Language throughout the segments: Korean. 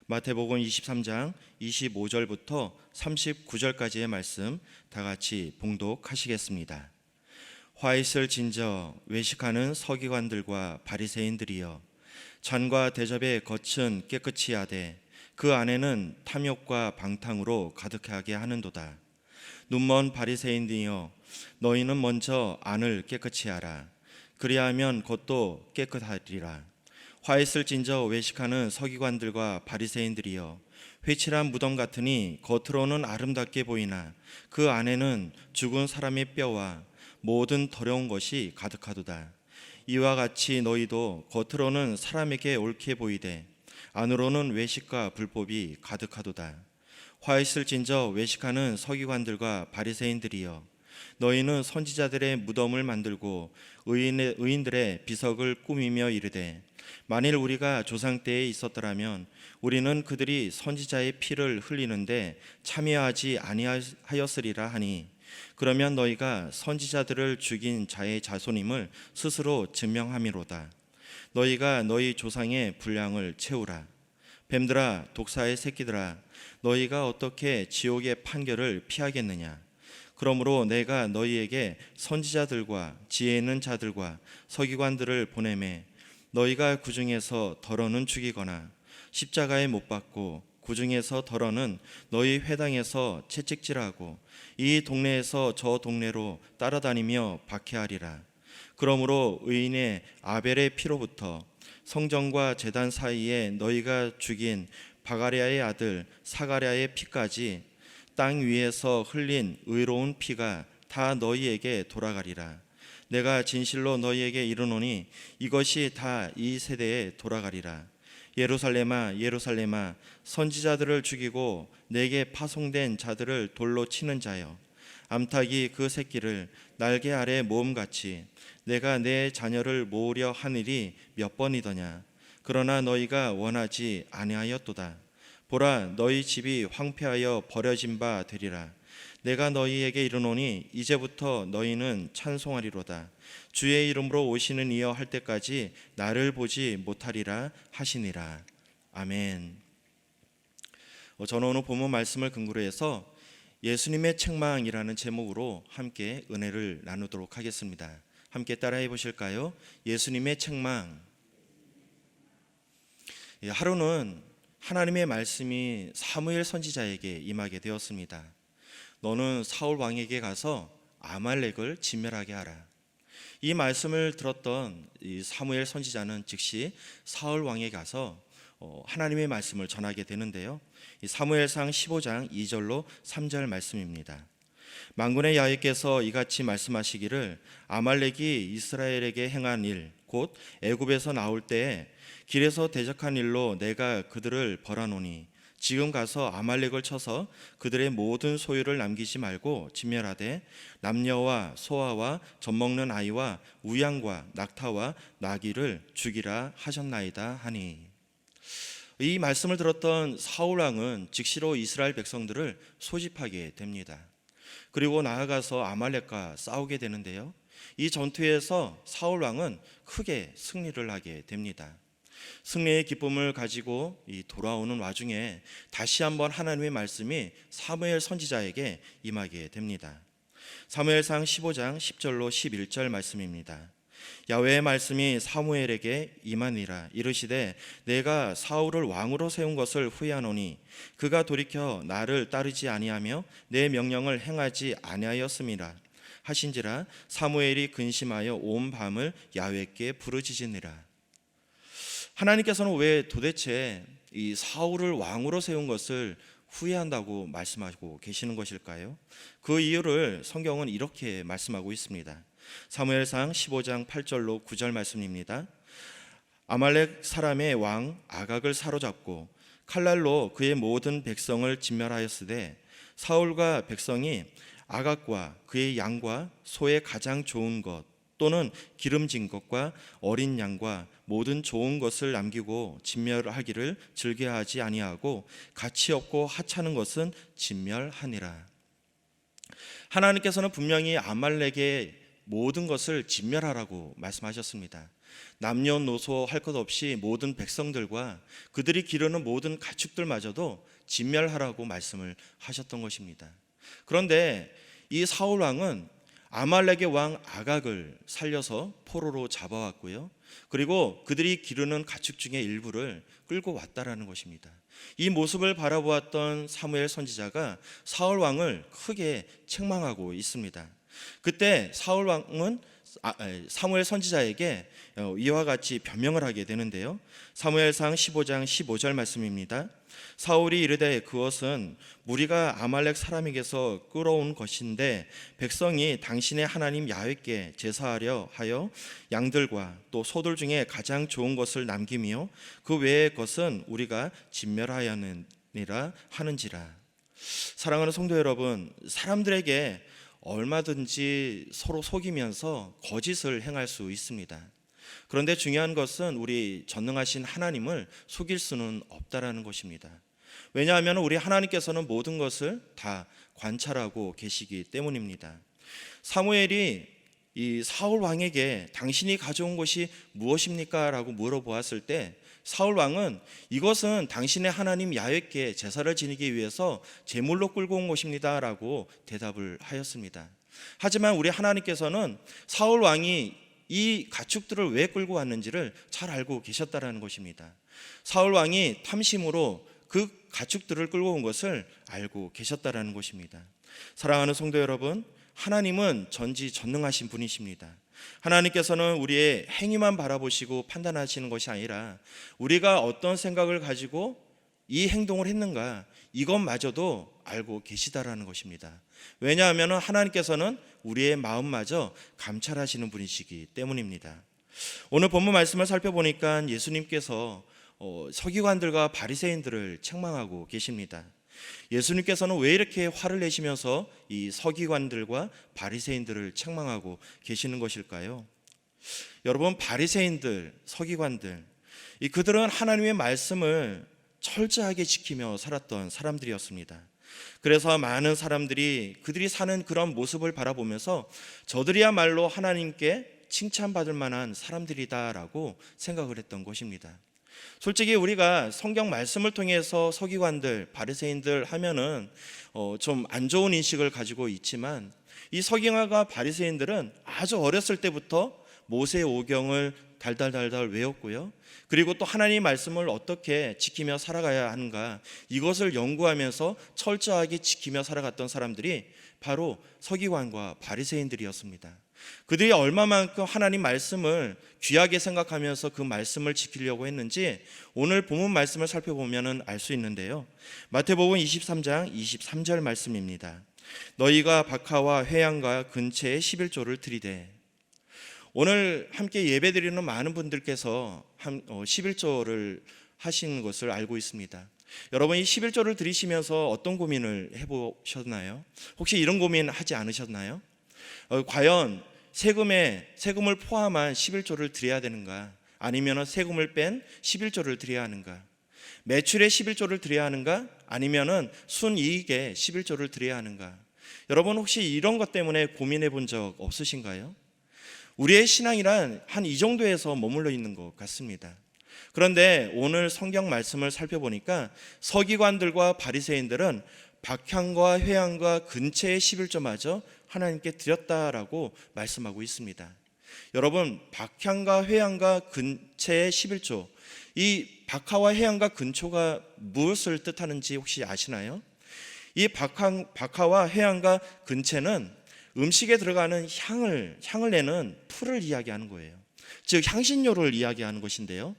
마태복음 23장 25절부터 39절까지의 말씀 다 같이 봉독하시겠습니다. 화 있을 진저 외식하는 서기관들과 바리새인들이여, 잔과 대접의 겉은 깨끗이 하되 그 안에는 탐욕과 방탕으로 가득하게 하는도다. 눈먼 바리새인이여, 너희는 먼저 안을 깨끗이 하라. 그리하면 겉도 깨끗하리라. 화 있을진저 외식하는 서기관들과 바리새인들이여, 회칠한 무덤 같으니 겉으로는 아름답게 보이나 그 안에는 죽은 사람의 뼈와 모든 더러운 것이 가득하도다. 이와 같이 너희도 겉으로는 사람에게 옳게 보이되 안으로는 외식과 불법이 가득하도다. 화 있을진저 외식하는 서기관들과 바리새인들이여, 너희는 선지자들의 무덤을 만들고 의인들의 비석을 꾸미며 이르되, 만일 우리가 조상 때에 있었더라면 우리는 그들이 선지자의 피를 흘리는데 참여하지 아니하였으리라 하니, 그러면 너희가 선지자들을 죽인 자의 자손임을 스스로 증명함이로다. 너희가 너희 조상의 분량을 채우라. 뱀들아, 독사의 새끼들아, 너희가 어떻게 지옥의 판결을 피하겠느냐? 그러므로 내가 너희에게 선지자들과 지혜 있는 자들과 서기관들을 보내매 너희가 그 중에서 덜어는 죽이거나 십자가에 못 박고 그 중에서 덜어는 너희 회당에서 채찍질하고 이 동네에서 저 동네로 따라다니며 박해하리라. 그러므로 의인의 아벨의 피로부터 성전과 제단 사이에 너희가 죽인 바가랴의 아들 사가랴의 피까지 땅 위에서 흘린 의로운 피가 다 너희에게 돌아가리라. 내가 진실로 너희에게 이르노니 이것이 다 이 세대에 돌아가리라. 예루살렘아, 예루살렘아, 선지자들을 죽이고 내게 파송된 자들을 돌로 치는 자여, 암탉이 그 새끼를 날개 아래 모음같이 내가 내 자녀를 모으려 하늘이 몇 번이더냐. 그러나 너희가 원하지 아니하였도다. 보라, 너희 집이 황폐하여 버려진 바 되리라. 내가 너희에게 이르노니 이제부터 너희는 찬송하리로다. 주의 이름으로 오시는 이여 할 때까지 나를 보지 못하리라 하시니라. 아멘. 저는 오늘 본문 말씀을 근거로 해서 예수님의 책망이라는 제목으로 함께 은혜를 나누도록 하겠습니다. 함께 따라해 보실까요? 예수님의 책망. 하루는 하나님의 말씀이 사무엘 선지자에게 임하게 되었습니다. 너는 사울 왕에게 가서 아말렉을 진멸하게 하라. 이 말씀을 들었던 이 사무엘 선지자는 즉시 사울 왕에게 가서 하나님의 말씀을 전하게 되는데요. 이 사무엘상 15장 2절로 3절 말씀입니다. 만군의 야훼께서 이같이 말씀하시기를, 아말렉이 이스라엘에게 행한 일, 곧 애굽에서 나올 때에 길에서 대적한 일로 내가 그들을 벌하노니 지금 가서 아말렉을 쳐서 그들의 모든 소유를 남기지 말고 진멸하되 남녀와 소아와 젖먹는 아이와 우양과 낙타와 나귀를 죽이라 하셨나이다 하니, 이 말씀을 들었던 사울 왕은 즉시로 이스라엘 백성들을 소집하게 됩니다. 그리고 나아가서 아말렉과 싸우게 되는데요, 이 전투에서 사울 왕은 크게 승리를 하게 됩니다. 승리의 기쁨을 가지고 돌아오는 와중에 다시 한번 하나님의 말씀이 사무엘 선지자에게 임하게 됩니다. 사무엘상 15장 10절로 11절 말씀입니다. 야훼의 말씀이 사무엘에게 임하니라. 이르시되 내가 사울을 왕으로 세운 것을 후회하노니 그가 돌이켜 나를 따르지 아니하며 내 명령을 행하지 아니하였음이라 하신지라. 사무엘이 근심하여 온 밤을 야훼께 부르짖으니라. 하나님께서는 왜 도대체 이 사울을 왕으로 세운 것을 후회한다고 말씀하고 계시는 것일까요? 그 이유를 성경은 이렇게 말씀하고 있습니다. 사무엘상 15장 8절로 9절 말씀입니다. 아말렉 사람의 왕 아각을 사로잡고 칼날로 그의 모든 백성을 진멸하였으되 사울과 백성이 아각과 그의 양과 소의 가장 좋은 것 또는 기름진 것과 어린 양과 모든 좋은 것을 남기고 진멸하기를 즐겨하지 아니하고 가치 없고 하찮은 것은 진멸하니라. 하나님께서는 분명히 아말렉의 모든 것을 진멸하라고 말씀하셨습니다. 남녀노소 할 것 없이 모든 백성들과 그들이 기르는 모든 가축들마저도 진멸하라고 말씀을 하셨던 것입니다. 그런데 이 사울 왕은 아말렉의 왕 아각을 살려서 포로로 잡아왔고요. 그리고 그들이 기르는 가축 중에 일부를 끌고 왔다라는 것입니다. 이 모습을 바라보았던 사무엘 선지자가 사울 왕을 크게 책망하고 있습니다. 그때 사울 왕은 사무엘 선지자에게 이와 같이 변명을 하게 되는데요. 사무엘상 15장 15절 말씀입니다. 사울이 이르되 그것은 무리가 아말렉 사람에게서 끌어온 것인데 백성이 당신의 하나님 야훼께 제사하려 하여 양들과 또 소들 중에 가장 좋은 것을 남기며 그 외의 것은 우리가 진멸하였느니라 하는지라. 사랑하는 성도 여러분, 사람들에게 얼마든지 서로 속이면서 거짓을 행할 수 있습니다. 그런데 중요한 것은 우리 전능하신 하나님을 속일 수는 없다라는 것입니다. 왜냐하면 우리 하나님께서는 모든 것을 다 관찰하고 계시기 때문입니다. 사무엘이 이 사울 왕에게 당신이 가져온 것이 무엇입니까? 라고 물어보았을 때 사울 왕은 이것은 당신의 하나님 야훼께 제사를 지내기 위해서 제물로 끌고 온 것입니다 라고 대답을 하였습니다. 하지만 우리 하나님께서는 사울 왕이 이 가축들을 왜 끌고 왔는지를 잘 알고 계셨다라는 것입니다. 사울 왕이 탐심으로 그 가축들을 끌고 온 것을 알고 계셨다라는 것입니다. 사랑하는 성도 여러분, 하나님은 전지전능하신 분이십니다. 하나님께서는 우리의 행위만 바라보시고 판단하시는 것이 아니라 우리가 어떤 생각을 가지고 이 행동을 했는가 이것마저도 알고 계시다라는 것입니다. 왜냐하면 하나님께서는 우리의 마음마저 감찰하시는 분이시기 때문입니다. 오늘 본문 말씀을 살펴보니까 예수님께서 서기관들과 바리새인들을 책망하고 계십니다. 예수님께서는 왜 이렇게 화를 내시면서 이 서기관들과 바리새인들을 책망하고 계시는 것일까요? 여러분, 바리새인들, 서기관들, 그들은 하나님의 말씀을 철저하게 지키며 살았던 사람들이었습니다. 그래서 많은 사람들이 그들이 사는 그런 모습을 바라보면서 저들이야말로 하나님께 칭찬받을 만한 사람들이다라고 생각을 했던 것입니다. 솔직히 우리가 성경 말씀을 통해서 서기관들, 바리새인들 하면은 좀 안 좋은 인식을 가지고 있지만 이 서기관과 바리새인들은 아주 어렸을 때부터 모세의 오경을 달달달달 외웠고요. 그리고 또 하나님의 말씀을 어떻게 지키며 살아가야 하는가 이것을 연구하면서 철저하게 지키며 살아갔던 사람들이 바로 서기관과 바리새인들이었습니다. 그들이 얼마만큼 하나님 말씀을 귀하게 생각하면서 그 말씀을 지키려고 했는지 오늘 본문 말씀을 살펴보면 알 수 있는데요. 마태복음 23장 23절 말씀입니다. 너희가 박하와 회양과 근처에 11조를 드리되. 오늘 함께 예배드리는 많은 분들께서 11조를 하시는 것을 알고 있습니다. 여러분, 이 11조를 드리시면서 어떤 고민을 해보셨나요? 혹시 이런 고민 하지 않으셨나요? 과연 세금을 포함한 11조를 드려야 되는가? 아니면 세금을 뺀 11조를 드려야 하는가? 매출의 11조를 드려야 하는가? 아니면 순이익의 11조를 드려야 하는가? 여러분, 혹시 이런 것 때문에 고민해 본 적 없으신가요? 우리의 신앙이란 한 이 정도에서 머물러 있는 것 같습니다. 그런데 오늘 성경 말씀을 살펴보니까 서기관들과 바리새인들은 박향과 회향과 근처의 11조마저 하나님께 드렸다라고 말씀하고 있습니다. 여러분, 박향과 회향과 근처의 11조, 이 박하와 회향과 근초가 무엇을 뜻하는지 혹시 아시나요? 이 박하와 회향과 근채는 음식에 들어가는 향을 내는 풀을 이야기하는 거예요. 즉 향신료를 이야기하는 것인데요.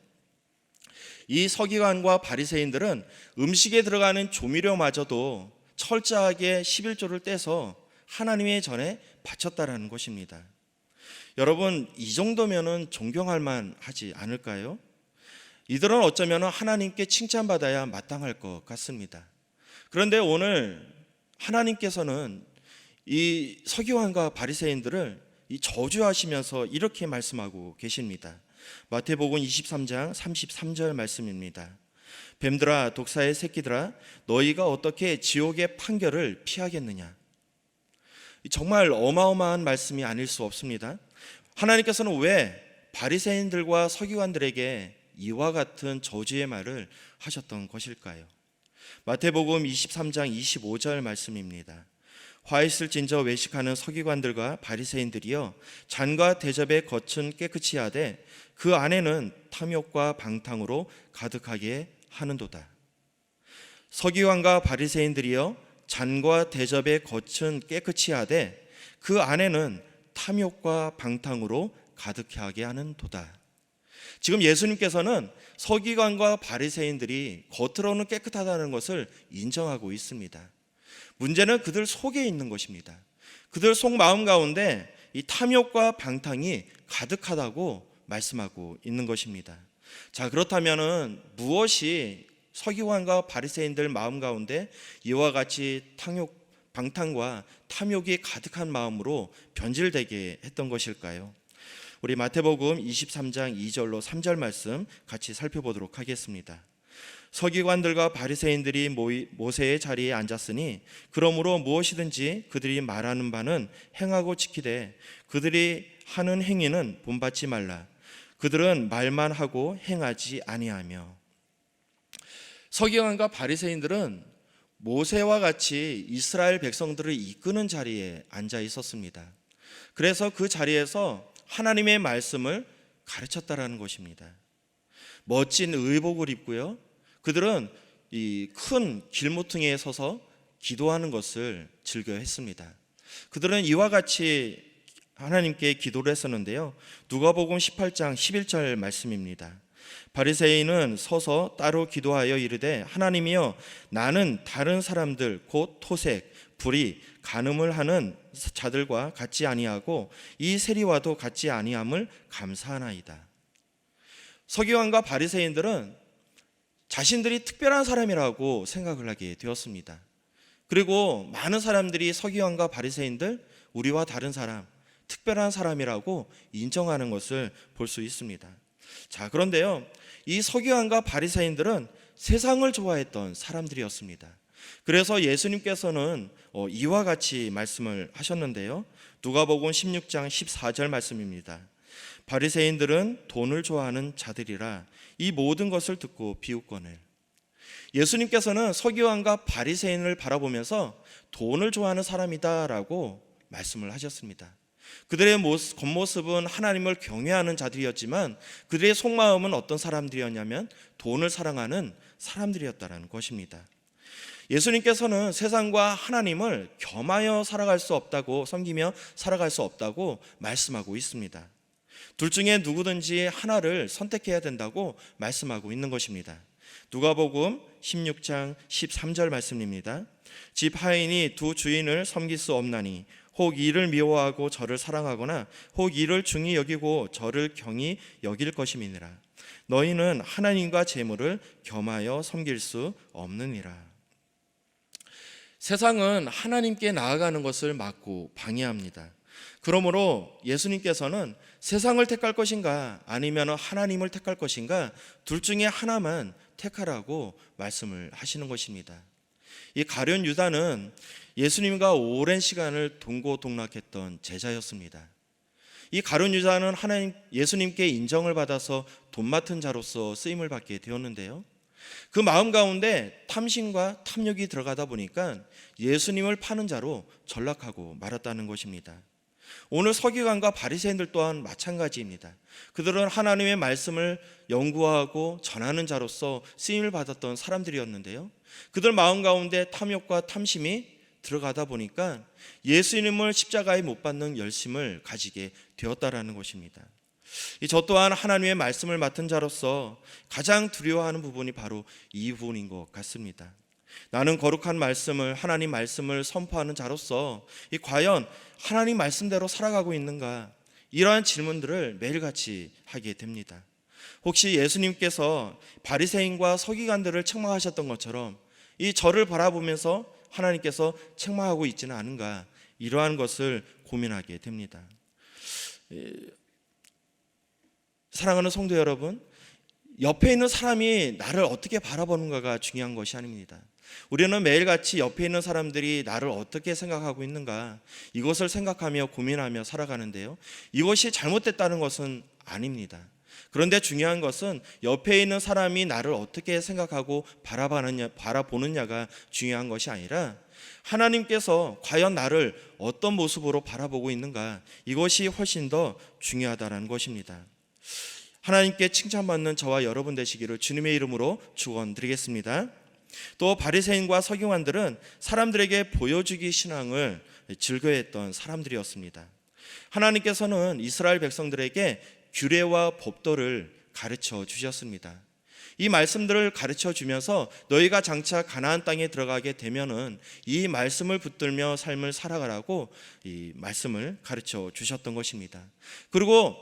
이 서기관과 바리새인들은 음식에 들어가는 조미료마저도 철저하게 11조를 떼서 하나님의 전에 바쳤다라는 것입니다. 여러분, 이 정도면은 존경할 만하지 않을까요? 이들은 어쩌면 하나님께 칭찬받아야 마땅할 것 같습니다. 그런데 오늘 하나님께서는 이 서기관과 바리새인들을 저주하시면서 이렇게 말씀하고 계십니다. 마태복음 23장 33절 말씀입니다. 뱀들아, 독사의 새끼들아, 너희가 어떻게 지옥의 판결을 피하겠느냐? 정말 어마어마한 말씀이 아닐 수 없습니다. 하나님께서는 왜 바리새인들과 서기관들에게 이와 같은 저주의 말을 하셨던 것일까요? 마태복음 23장 25절 말씀입니다. 화 있을진저 외식하는 서기관들과 바리새인들이여 잔과 대접의 겉은 깨끗이 하되 그 안에는 탐욕과 방탕으로 가득하게 하는도다. 서기관과 바리새인들이여 잔과 대접의 겉은 깨끗이 하되 그 안에는 탐욕과 방탕으로 가득하게 하는도다. 지금 예수님께서는 서기관과 바리새인들이 겉으로는 깨끗하다는 것을 인정하고 있습니다. 문제는 그들 속에 있는 것입니다. 그들 속 마음 가운데 이 탐욕과 방탕이 가득하다고 말씀하고 있는 것입니다. 자, 그렇다면은 무엇이 서기관과 바리새인들 마음 가운데 이와 같이 방탕과 탐욕이 가득한 마음으로 변질되게 했던 것일까요? 우리 마태복음 23장 2절로 3절 말씀 같이 살펴보도록 하겠습니다. 서기관들과 바리새인들이 모세의 자리에 앉았으니 그러므로 무엇이든지 그들이 말하는 바는 행하고 지키되 그들이 하는 행위는 본받지 말라. 그들은 말만 하고 행하지 아니하며. 서기관과 바리새인들은 모세와 같이 이스라엘 백성들을 이끄는 자리에 앉아 있었습니다. 그래서 그 자리에서 하나님의 말씀을 가르쳤다라는 것입니다. 멋진 의복을 입고요. 그들은 이 큰 길모퉁이에 서서 기도하는 것을 즐겨 했습니다. 그들은 이와 같이 하나님께 기도를 했었는데요. 누가복음 18장 11절 말씀입니다. 바리새인은 서서 따로 기도하여 이르되 하나님이여 나는 다른 사람들 곧 토색, 불의, 간음을 하는 자들과 같지 아니하고 이 세리와도 같지 아니함을 감사하나이다. 서기관과 바리새인들은 자신들이 특별한 사람이라고 생각을 하게 되었습니다. 그리고 많은 사람들이 서기관과 바리새인들, 우리와 다른 사람, 특별한 사람이라고 인정하는 것을 볼 수 있습니다. 자, 그런데요, 이 서기관과 바리새인들은 세상을 좋아했던 사람들이었습니다. 그래서 예수님께서는 이와 같이 말씀을 하셨는데요. 누가복음 16장 14절 말씀입니다. 바리새인들은 돈을 좋아하는 자들이라 이 모든 것을 듣고 비웃거늘. 예수님께서는 서기관과 바리새인을 바라보면서 돈을 좋아하는 사람이다라고 말씀을 하셨습니다. 그들의 겉모습은 하나님을 경외하는 자들이었지만 그들의 속마음은 어떤 사람들이었냐면 돈을 사랑하는 사람들이었다는 것입니다. 예수님께서는 세상과 하나님을 겸하여 살아갈 수 없다고, 섬기며 살아갈 수 없다고 말씀하고 있습니다. 둘 중에 누구든지 하나를 선택해야 된다고 말씀하고 있는 것입니다. 누가복음 16장 13절 말씀입니다. 집 하인이 두 주인을 섬길 수 없나니 혹 이를 미워하고 저를 사랑하거나 혹 이를 중히 여기고 저를 경히 여길 것임이니라. 너희는 하나님과 재물을 겸하여 섬길 수 없느니라. 세상은 하나님께 나아가는 것을 막고 방해합니다. 그러므로 예수님께서는 세상을 택할 것인가 아니면 하나님을 택할 것인가 둘 중에 하나만 택하라고 말씀을 하시는 것입니다. 이 가룟 유다는 예수님과 오랜 시간을 동고동락했던 제자였습니다. 이 가룟 유다는 예수님께 인정을 받아서 돈 맡은 자로서 쓰임을 받게 되었는데요. 그 마음 가운데 탐심과 탐욕이 들어가다 보니까 예수님을 파는 자로 전락하고 말았다는 것입니다. 오늘 서기관과 바리새인들 또한 마찬가지입니다. 그들은 하나님의 말씀을 연구하고 전하는 자로서 쓰임을 받았던 사람들이었는데요. 그들 마음 가운데 탐욕과 탐심이 들어가다 보니까 예수님을 십자가에 못 박는 열심을 가지게 되었다라는 것입니다. 저 또한 하나님의 말씀을 맡은 자로서 가장 두려워하는 부분이 바로 이 부분인 것 같습니다. 나는 거룩한 말씀을, 하나님 말씀을 선포하는 자로서 과연 하나님 말씀대로 살아가고 있는가, 이러한 질문들을 매일같이 하게 됩니다. 혹시 예수님께서 바리새인과 서기관들을 책망하셨던 것처럼 이 저를 바라보면서 하나님께서 책망하고 있지는 않은가, 이러한 것을 고민하게 됩니다. 사랑하는 성도 여러분, 옆에 있는 사람이 나를 어떻게 바라보는가가 중요한 것이 아닙니다. 우리는 매일같이 옆에 있는 사람들이 나를 어떻게 생각하고 있는가, 이것을 생각하며 고민하며 살아가는데요, 이것이 잘못됐다는 것은 아닙니다. 그런데 중요한 것은 옆에 있는 사람이 나를 어떻게 생각하고 바라보느냐가 중요한 것이 아니라 하나님께서 과연 나를 어떤 모습으로 바라보고 있는가, 이것이 훨씬 더 중요하다는 것입니다. 하나님께 칭찬받는 저와 여러분 되시기를 주님의 이름으로 축원드리겠습니다. 또 바리새인과 서기관들은 사람들에게 보여주기 신앙을 즐겨했던 사람들이었습니다. 하나님께서는 이스라엘 백성들에게 규례와 법도를 가르쳐 주셨습니다. 이 말씀들을 가르쳐 주면서 너희가 장차 가나안 땅에 들어가게 되면은 이 말씀을 붙들며 삶을 살아가라고 이 말씀을 가르쳐 주셨던 것입니다. 그리고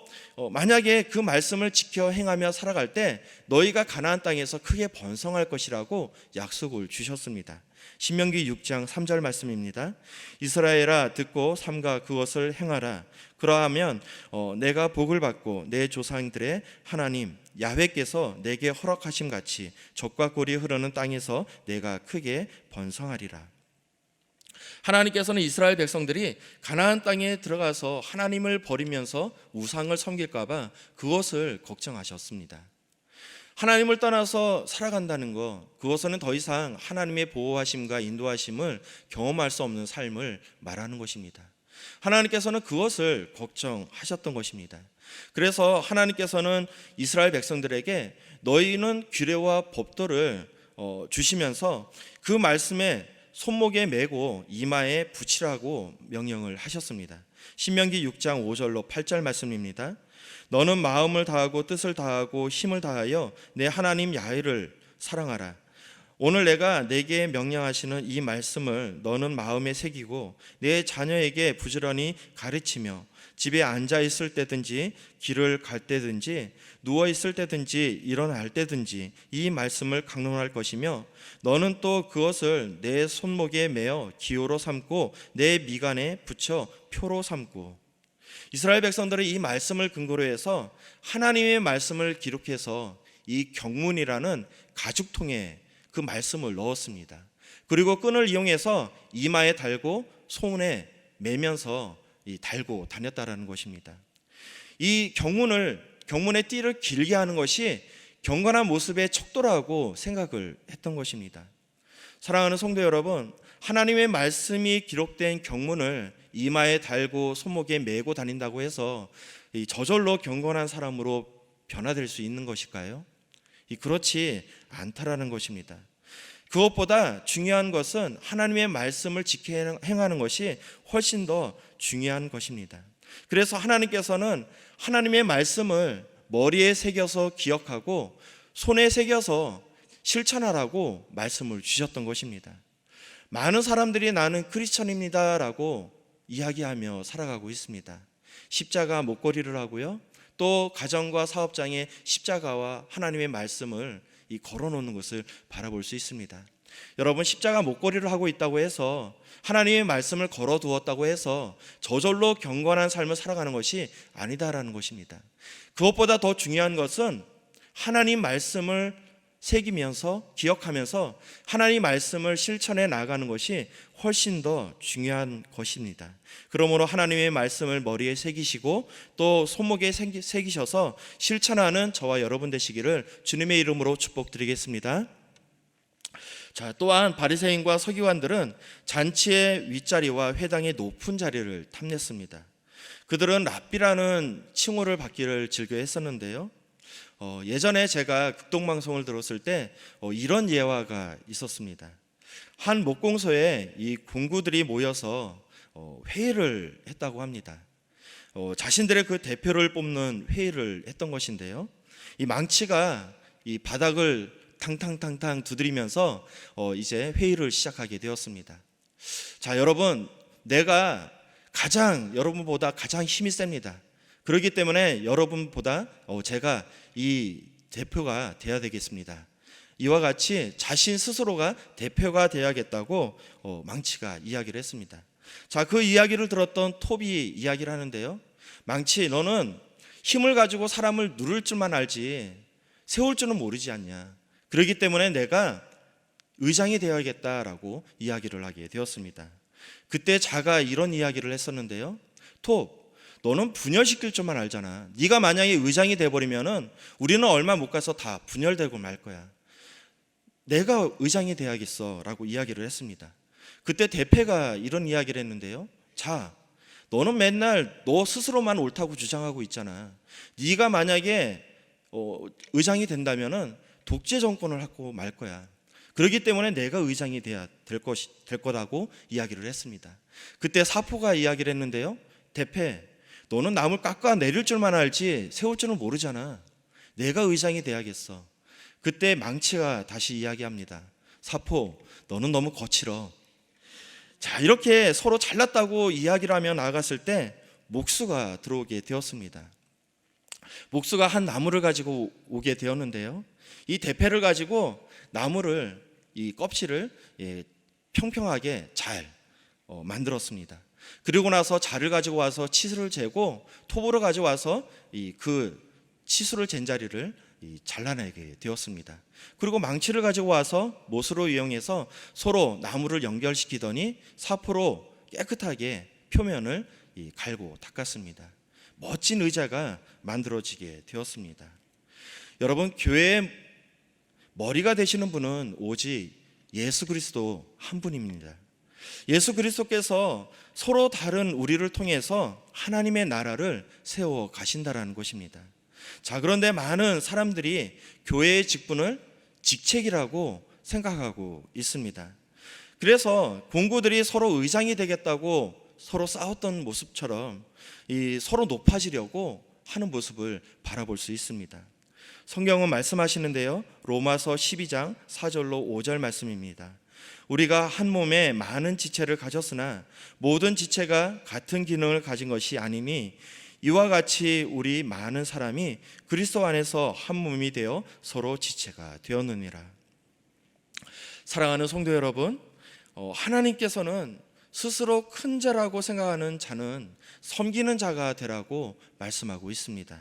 만약에 그 말씀을 지켜 행하며 살아갈 때 너희가 가나안 땅에서 크게 번성할 것이라고 약속을 주셨습니다. 신명기 6장 3절 말씀입니다. 이스라엘아 듣고 삼가 그것을 행하라. 그러하면 내가 복을 받고 내 조상들의 하나님 야훼께서 내게 허락하심 같이 젖과 꿀이 흐르는 땅에서 내가 크게 번성하리라. 하나님께서는 이스라엘 백성들이 가나안 땅에 들어가서 하나님을 버리면서 우상을 섬길까 봐 그것을 걱정하셨습니다. 하나님을 떠나서 살아간다는 것, 그것은 더 이상 하나님의 보호하심과 인도하심을 경험할 수 없는 삶을 말하는 것입니다. 하나님께서는 그것을 걱정하셨던 것입니다. 그래서 하나님께서는 이스라엘 백성들에게 너희는 규례와 법도를 주시면서 그 말씀에 손목에 메고 이마에 붙이라고 명령을 하셨습니다. 신명기 6장 5절로 8절 말씀입니다. 너는 마음을 다하고 뜻을 다하고 힘을 다하여 내 하나님 야훼를 사랑하라. 오늘 내가 내게 명령하시는 이 말씀을 너는 마음에 새기고 내 자녀에게 부지런히 가르치며 집에 앉아 있을 때든지 길을 갈 때든지 누워 있을 때든지 일어날 때든지 이 말씀을 강론할 것이며 너는 또 그것을 내 손목에 매어 기호로 삼고 내 미간에 붙여 표로 삼고. 이스라엘 백성들은 이 말씀을 근거로 해서 하나님의 말씀을 기록해서 이 경문이라는 가죽통에 그 말씀을 넣었습니다. 그리고 끈을 이용해서 이마에 달고 손에 매면서 달고 다녔다라는 것입니다. 이 경문의 띠를 길게 하는 것이 경건한 모습의 척도라고 생각을 했던 것입니다. 사랑하는 성도 여러분, 하나님의 말씀이 기록된 경문을 이마에 달고 손목에 메고 다닌다고 해서 저절로 경건한 사람으로 변화될 수 있는 것일까요? 그렇지 않다라는 것입니다. 그것보다 중요한 것은 하나님의 말씀을 지켜 행하는 것이 훨씬 더 중요한 것입니다. 그래서 하나님께서는 하나님의 말씀을 머리에 새겨서 기억하고 손에 새겨서 실천하라고 말씀을 주셨던 것입니다. 많은 사람들이 나는 크리스천입니다라고 이야기하며 살아가고 있습니다. 십자가 목걸이를 하고요, 또 가정과 사업장에 십자가와 하나님의 말씀을 걸어놓는 것을 바라볼 수 있습니다. 여러분, 십자가 목걸이를 하고 있다고 해서 하나님의 말씀을 걸어두었다고 해서 저절로 경건한 삶을 살아가는 것이 아니다라는 것입니다. 그것보다 더 중요한 것은 하나님 말씀을 새기면서 기억하면서 하나님 말씀을 실천해 나가는 것이 훨씬 더 중요한 것입니다. 그러므로 하나님의 말씀을 머리에 새기시고 또 손목에 새기셔서 실천하는 저와 여러분 되시기를 주님의 이름으로 축복드리겠습니다. 자, 또한 바리새인과 서기관들은 잔치의 윗자리와 회당의 높은 자리를 탐냈습니다. 그들은 랍비라는 칭호를 받기를 즐겨 했었는데요. 예전에 제가 극동방송을 들었을 때 이런 예화가 있었습니다. 한 목공소에 이 공구들이 모여서 회의를 했다고 합니다. 자신들의 그 대표를 뽑는 회의를 했던 것인데요. 이 망치가 이 바닥을 탕탕탕탕 두드리면서 이제 회의를 시작하게 되었습니다. 자, 여러분, 내가 여러분보다 가장 힘이 셉니다. 그렇기 때문에 여러분보다 제가 이 대표가 되어야 되겠습니다. 이와 같이 자신 스스로가 대표가 되어야겠다고 망치가 이야기를 했습니다. 자, 그 이야기를 들었던 톱이 이야기를 하는데요. 망치, 너는 힘을 가지고 사람을 누를 줄만 알지 세울 줄은 모르지 않냐. 그렇기 때문에 내가 의장이 되어야겠다라고 이야기를 하게 되었습니다. 그때 자가 이런 이야기를 했었는데요. 톱, 너는 분열시킬 줄만 알잖아. 네가 만약에 의장이 돼버리면은 우리는 얼마 못 가서 다 분열되고 말 거야. 내가 의장이 돼야겠어 라고 이야기를 했습니다. 그때 대패가 이런 이야기를 했는데요. 자, 너는 맨날 너 스스로만 옳다고 주장하고 있잖아. 네가 만약에 의장이 된다면은 독재 정권을 하고 말 거야. 그렇기 때문에 내가 의장이 돼야 될 거다고 이야기를 했습니다. 그때 사포가 이야기를 했는데요. 대패, 너는 남을 깎아 내릴 줄만 알지 세울 줄은 모르잖아. 내가 의장이 돼야겠어. 그때 망치가 다시 이야기합니다. 사포, 너는 너무 거칠어. 자, 이렇게 서로 잘났다고 이야기를 하며 나아갔을 때 목수가 들어오게 되었습니다. 목수가 한 나무를 가지고 오게 되었는데요. 이 대패를 가지고 나무를, 이 껍질을 평평하게 잘 만들었습니다. 그리고 나서 자를 가지고 와서 치수를 재고 톱으로 가져와서 그 치수를 잰 자리를 잘라내게 되었습니다. 그리고 망치를 가지고 와서 못으로 이용해서 서로 나무를 연결시키더니 사포로 깨끗하게 표면을 갈고 닦았습니다. 멋진 의자가 만들어지게 되었습니다. 여러분, 교회의 머리가 되시는 분은 오직 예수 그리스도 한 분입니다. 예수 그리스도께서 서로 다른 우리를 통해서 하나님의 나라를 세워 가신다라는 것입니다. 자, 그런데 많은 사람들이 교회의 직분을 직책이라고 생각하고 있습니다. 그래서 공구들이 서로 의장이 되겠다고 서로 싸웠던 모습처럼 서로 높아지려고 하는 모습을 바라볼 수 있습니다. 성경은 말씀하시는데요. 로마서 12장 4절로 5절 말씀입니다. 우리가 한 몸에 많은 지체를 가졌으나 모든 지체가 같은 기능을 가진 것이 아니니 이와 같이 우리 많은 사람이 그리스도 안에서 한 몸이 되어 서로 지체가 되었느니라. 사랑하는 성도 여러분, 하나님께서는 스스로 큰 자라고 생각하는 자는 섬기는 자가 되라고 말씀하고 있습니다.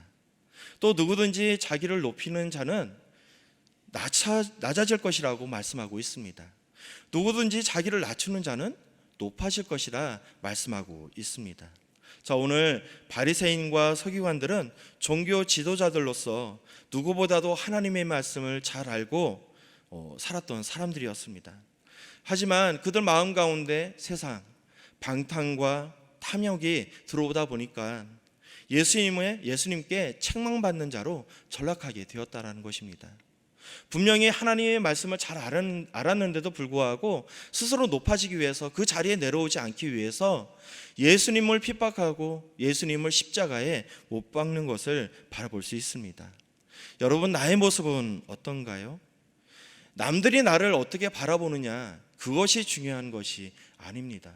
또 누구든지 자기를 높이는 자는 낮아질 것이라고 말씀하고 있습니다. 누구든지 자기를 낮추는 자는 높아질 것이라 말씀하고 있습니다. 자, 오늘 바리새인과 서기관들은 종교 지도자들로서 누구보다도 하나님의 말씀을 잘 알고 살았던 사람들이었습니다. 하지만 그들 마음 가운데 세상, 방탕과 탐욕이 들어오다 보니까 예수님께 책망받는 자로 전락하게 되었다는 것입니다. 분명히 하나님의 말씀을 잘 알았는데도 불구하고 스스로 높아지기 위해서 그 자리에 내려오지 않기 위해서 예수님을 핍박하고 예수님을 십자가에 못 박는 것을 바라볼 수 있습니다. 여러분, 나의 모습은 어떤가요? 남들이 나를 어떻게 바라보느냐, 그것이 중요한 것이 아닙니다.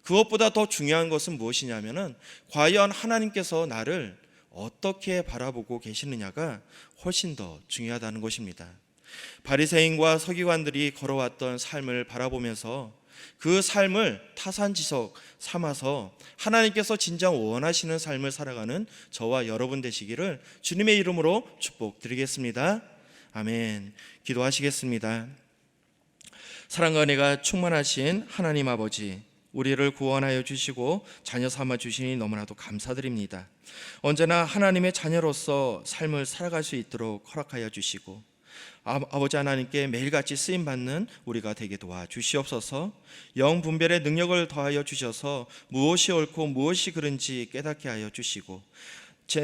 그것보다 더 중요한 것은 무엇이냐면은 과연 하나님께서 나를 어떻게 바라보고 계시느냐가 훨씬 더 중요하다는 것입니다. 바리새인과 서기관들이 걸어왔던 삶을 바라보면서 그 삶을 타산지석 삼아서 하나님께서 진정 원하시는 삶을 살아가는 저와 여러분 되시기를 주님의 이름으로 축복드리겠습니다. 아멘. 기도하시겠습니다. 사랑과 은혜가 충만하신 하나님 아버지, 우리를 구원하여 주시고 자녀 삼아 주시니 너무나도 감사드립니다. 언제나 하나님의 자녀로서 삶을 살아갈 수 있도록 허락하여 주시고 아버지 하나님께 매일같이 쓰임받는 우리가 되게 도와주시옵소서. 영분별의 능력을 더하여 주셔서 무엇이 옳고 무엇이 그른지 깨닫게 하여 주시고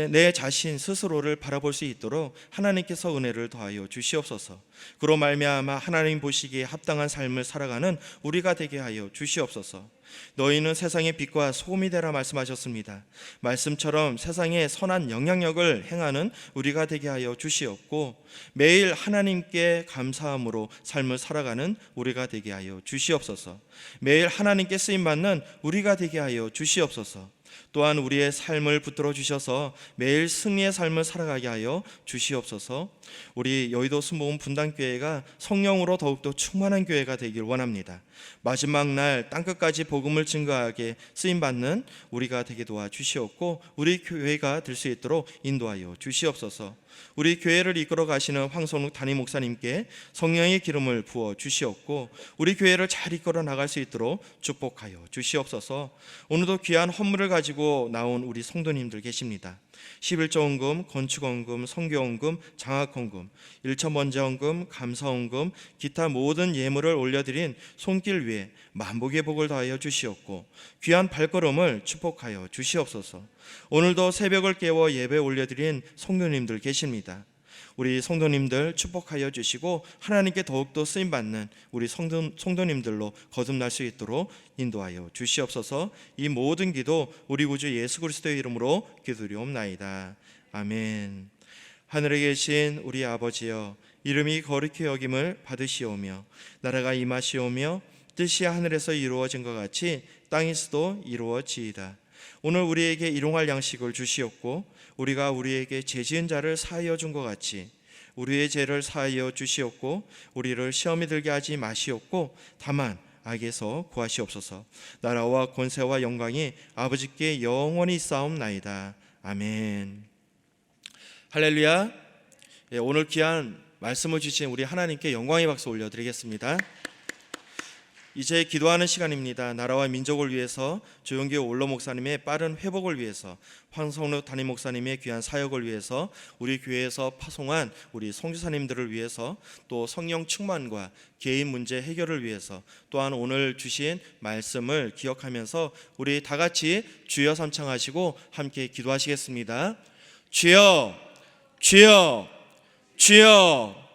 내 자신 스스로를 바라볼 수 있도록 하나님께서 은혜를 더하여 주시옵소서. 그로 말미암아 하나님 보시기에 합당한 삶을 살아가는 우리가 되게 하여 주시옵소서. 너희는 세상의 빛과 소금이 되라 말씀하셨습니다. 말씀처럼 세상에 선한 영향력을 행하는 우리가 되게 하여 주시옵고 매일 하나님께 감사함으로 삶을 살아가는 우리가 되게 하여 주시옵소서. 매일 하나님께 쓰임받는 우리가 되게 하여 주시옵소서. 또한 우리의 삶을 붙들어 주셔서 매일 승리의 삶을 살아가게 하여 주시옵소서. 우리 여의도 순복음 분당교회가 성령으로 더욱더 충만한 교회가 되길 원합니다. 마지막 날 땅끝까지 복음을 증거하게 쓰임받는 우리가 되게 도와주시옵고 우리 교회가 될 수 있도록 인도하여 주시옵소서. 우리 교회를 이끌어 가시는 황선욱 담임 목사님께 성령의 기름을 부어 주시옵고 우리 교회를 잘 이끌어 나갈 수 있도록 축복하여 주시옵소서. 오늘도 귀한 헌물을 가지고 가지고 나온 우리 성도님들 계십니다. 11조 헌금, 건축 헌금, 선교 헌금, 장학 헌금, 1차 번제 헌금, 감사 헌금, 기타 모든 예물을 올려드린 손길 위에 만복의 복을 더하여 주시옵고 귀한 발걸음을 축복하여 주시옵소서. 오늘도 새벽을 깨워 예배 올려드린 성도님들 계십니다. 우리 성도님들 축복하여 주시고 하나님께 더욱더 쓰임받는 우리 성도님들로 거듭날 수 있도록 인도하여 주시옵소서. 이 모든 기도 우리 구주 예수 그리스도의 이름으로 기도드리옵나이다. 아멘. 하늘에 계신 우리 아버지여, 이름이 거룩히 여김을 받으시오며 나라가 임하시오며 뜻이 하늘에서 이루어진 것 같이 땅에서도 이루어지이다. 오늘 우리에게 일용할 양식을 주시옵고 우리가 우리에게 죄 지은 자를 사하여 준 것 같이 우리의 죄를 사하여 주시옵고 우리를 시험에 들게 하지 마시옵고 다만 악에서 구하시옵소서. 나라와 권세와 영광이 아버지께 영원히 있사옵나이다. 아멘. 할렐루야. 오늘 귀한 말씀을 주신 우리 하나님께 영광의 박수 올려드리겠습니다. 이제 기도하는 시간입니다. 나라와 민족을 위해서, 조용기 올로 목사님의 빠른 회복을 위해서, 황성록 담임 목사님의 귀한 사역을 위해서, 우리 교회에서 파송한 우리 선교사님들을 위해서, 또 성령 충만과 개인 문제 해결을 위해서, 또한 오늘 주신 말씀을 기억하면서 우리 다 같이 주여 삼창하시고 함께 기도하시겠습니다. 주여, 주여, 주여.